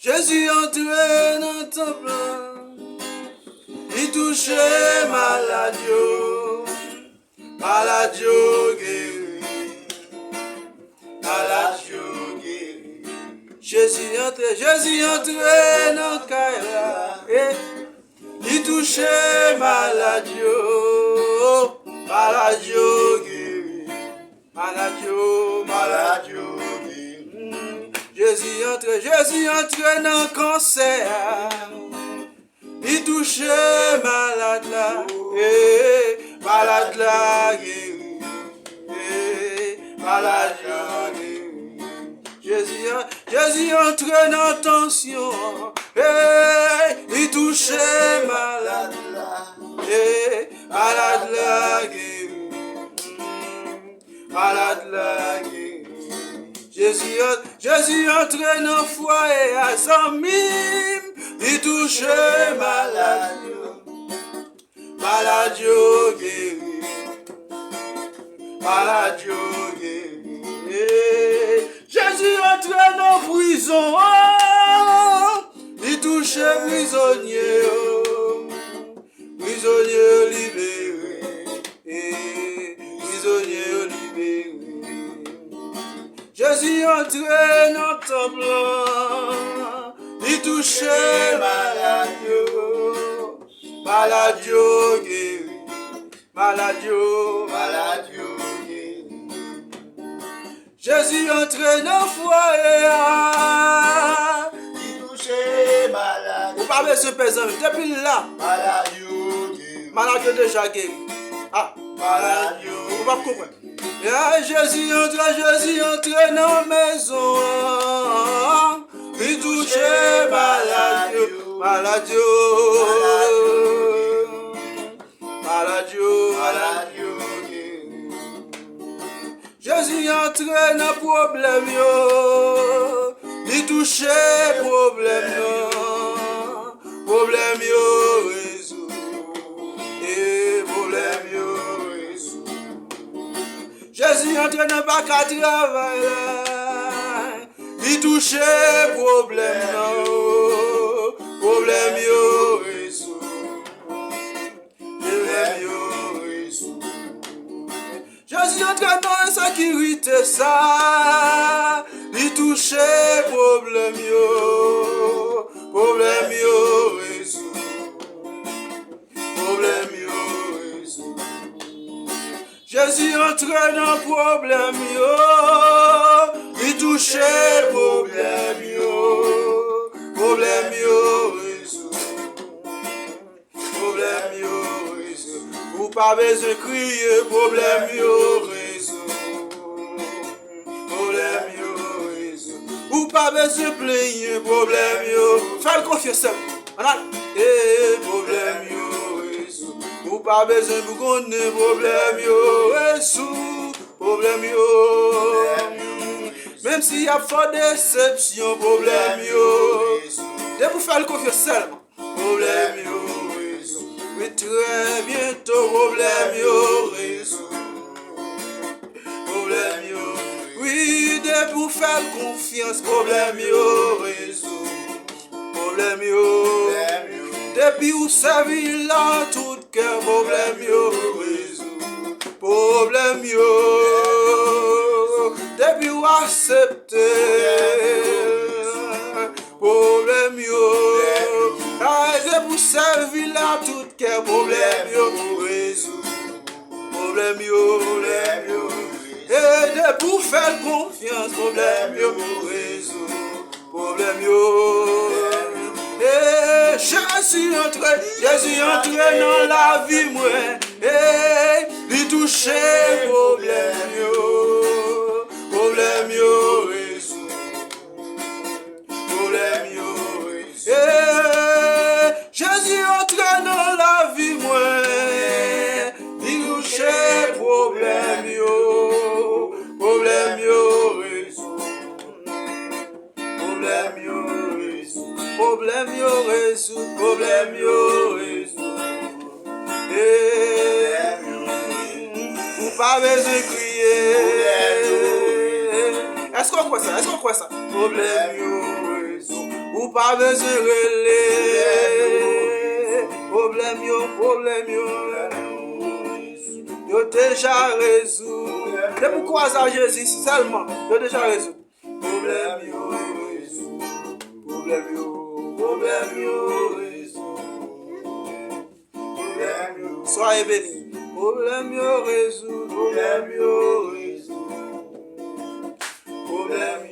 Jésus entré dans le temple, il touchait maladio, maladio guéri, maladio guéri. Jésus entré dans le caïla, il touchait maladio, maladio guéri, maladio, maladio guéri. Jésus entré dans le cancer, il touchait malade là, malade là guéri, malade là guéri. Jésus entré dans la tension, il touchait malade là, malade là guéri, malade là guéri. Jésus entré dans le foyer à son mime, il touchait maladio, maladio guéri, maladio guéri. Jésus entré dans la prison, il touchait prisonnier, prisonnier libéré, prisonnier libéré. Jésus entré dans le temple, il touchait maladio, maladio guéri, maladio, maladio guéri. Jésus entré dans le foyer, il touchait maladio. Vous parlez de ce paysan, depuis là, maladio guéri, maladio déjà guéri. Ah, maladio, vous pas comprendre. Jésus entré dans la maison, il touchait maladio, maladio, maladio, maladio. Jésus entré dans le problème, il touchait problème, problème résout, et problème résout. Jésus entré dans le bac à travail, il touchait problème, problème résout, problème résout. Jésus entré dans l'insécurité, ça, il touchait problème, problème résout, problème résout. Jésus entré dans le problème, il touchait problème, problème résout, problème résout. Vous pas besoin de crier, problème résout, problème résout. Vous pas besoin de plaindre, problème faites confiance, problème résout. Vous pas besoin de vous connaître, problème résout, problème même s'il y a fort déception, problème de vous faire confiance seulement, problème oui, très bientôt, problème résout, problème oui, de vous faire confiance, problème résout, problème depuis vous servir là tout cœur, problème résout, problème depuis vous accepter, problème de vous servir là tout cœur, problème résout, problème et de vous faire confiance, problème résout, problème et Jésus entré dans la vie, moi, et il touchait problème problème résout, problème résout. Et Jésus entré dans la vie, moi, il touchait problème problème résout, problème résout, problème résout, problème résout. Vous pas besoin de crier. Est-ce qu'on croit ça? Est-ce qu'on croit ça? Problème résout. ou pas besoin de relais. Problème yo, yo déjà résolu. C'est pourquoi ça Jésus seulement, yo déjà résolu. Problème yo résolu. Problème yo résolu. Soyez bénis. Problème yo résolu. Problème yo résolu. Problème